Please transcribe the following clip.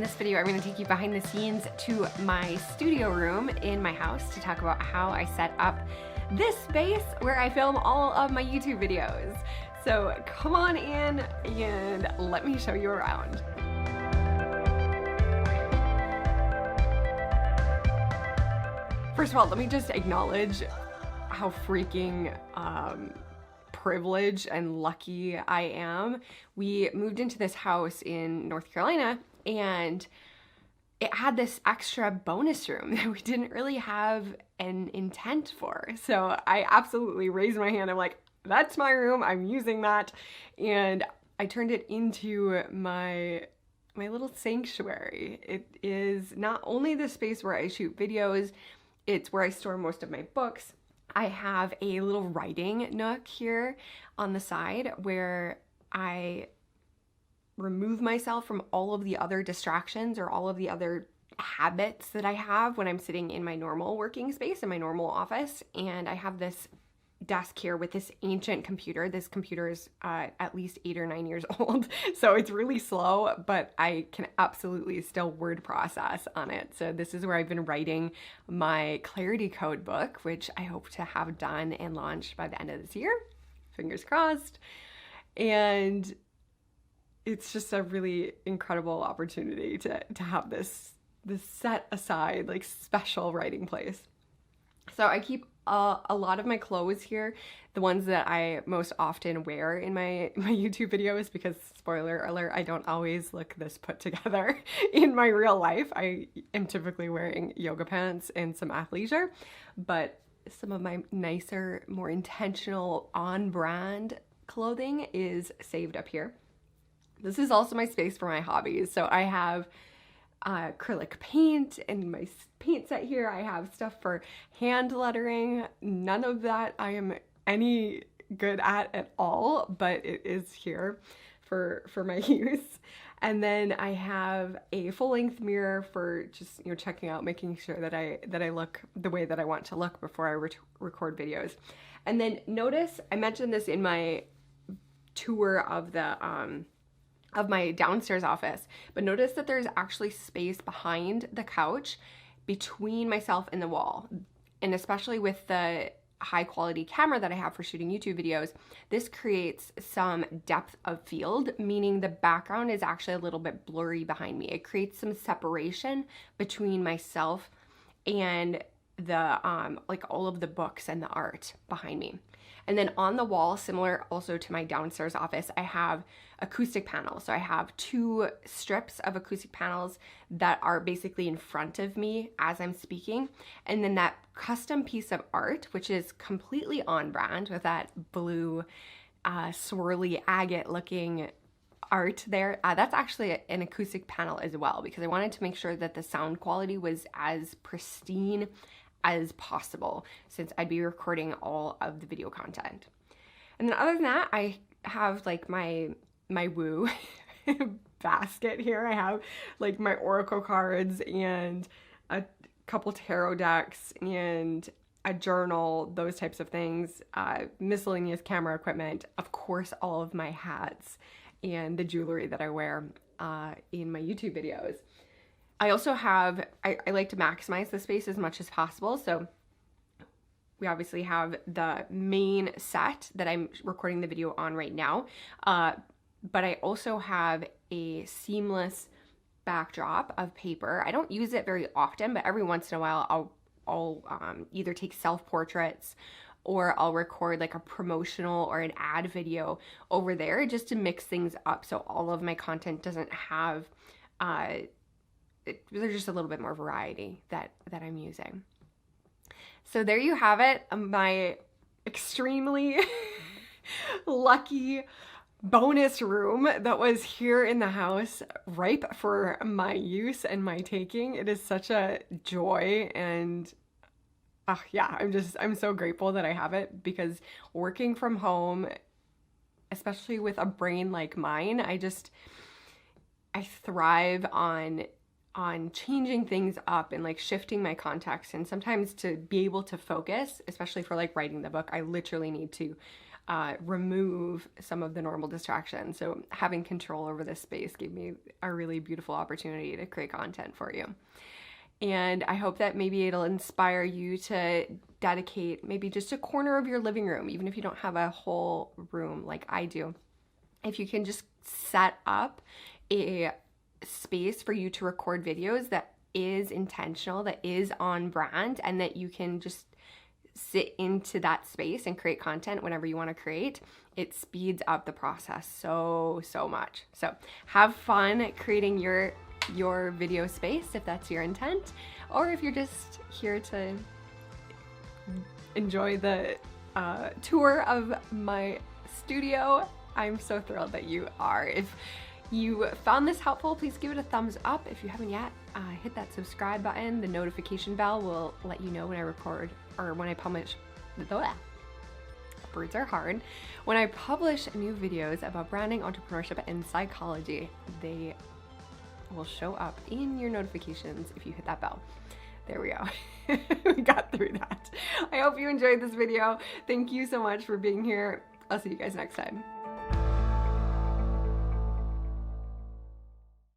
In this video, I'm going to take you behind the scenes to my studio room in my house to talk about how I set up this space where I film all of my YouTube videos. So come on in and let me show you around. First of all, let me just acknowledge how freaking privileged and lucky I am. We moved into this house in North Carolina and it had this extra bonus room that we didn't really have an intent for. So I absolutely raised my hand. I'm like, that's my room, I'm using that. And I turned it into my little sanctuary. It is not only the space where I shoot videos, it's where I store most of my books. I have a little writing nook here on the side where I remove myself from all of the other distractions or all of the other habits that I have when I'm sitting in my normal working space, in my normal office. And I have this desk here with this ancient computer. This computer is at least 8 or 9 years old, so it's really slow, but I can absolutely still word process on it. So this is where I've been writing my clarity code book, which I hope to have done and launched by the end of this year. Fingers crossed. And it's just a really incredible opportunity to have this set aside, like, special writing place. So I keep a lot of my clothes here, the ones that I most often wear in my YouTube videos, because spoiler alert, I don't always look this put together in my real life. I am typically wearing yoga pants and some athleisure, but some of my nicer, more intentional, on-brand clothing is saved up here. This is also my space for my hobbies. So I have acrylic paint and my paint set here. I have stuff for hand lettering. None of that I am any good at all, but it is here for my use. And then I have a full-length mirror for just, you know, checking out, making sure that I look the way that I want to look before I record videos. And then notice, I mentioned this in my tour of the of my downstairs office, but notice that there's actually space behind the couch between myself and the wall. And especially with the high quality camera that I have for shooting YouTube videos, this creates some depth of field, meaning the background is actually a little bit blurry behind me. It creates some separation between myself and the like all of the books and the art behind me. And then on the wall, similar also to my downstairs office, I have acoustic panels. So I have 2 strips of acoustic panels that are basically in front of me as I'm speaking. And then that custom piece of art, which is completely on brand with that blue swirly agate looking art there, that's actually an acoustic panel as well, because I wanted to make sure that the sound quality was as pristine as possible, since I'd be recording all of the video content. And then other than that, I have like my woo basket here. I have like my oracle cards and a couple tarot decks and a journal, those types of things, miscellaneous camera equipment, of course all of my hats and the jewelry that I wear in my YouTube videos. I also have, I like to maximize the space as much as possible. So we obviously have the main set that I'm recording the video on right now. But I also have a seamless backdrop of paper. I don't use it very often, but every once in a while I'll either take self-portraits or I'll record like a promotional or an ad video over there just to mix things up so all of my content doesn't have there's just a little bit more variety that I'm using. So there you have it, my extremely lucky bonus room that was here in the house, ripe for my use and my taking. It is such a joy, and yeah, I'm so grateful that I have it, because working from home, especially with a brain like mine, I thrive on changing things up and like shifting my context. And sometimes to be able to focus, especially for like writing the book, I literally need to remove some of the normal distractions. So having control over this space gave me a really beautiful opportunity to create content for you. And I hope that maybe it'll inspire you to dedicate maybe just a corner of your living room, even if you don't have a whole room like I do. If you can just set up a space for you to record videos that is intentional, that is on brand, and that you can just sit into that space and create content whenever you want to create, it speeds up the process so much. So have fun creating your video space if that's your intent, or if you're just here to enjoy the tour of my studio, I'm so thrilled that you are. If you found this helpful, please give it a thumbs up. If you haven't yet, hit that subscribe button. The notification bell will let you know when I record or when I publish. Words are hard. When I publish new videos about branding, entrepreneurship, and psychology, they will show up in your notifications if you hit that bell. There we go. We got through that. I hope you enjoyed this video. Thank you so much for being here. I'll see you guys next time.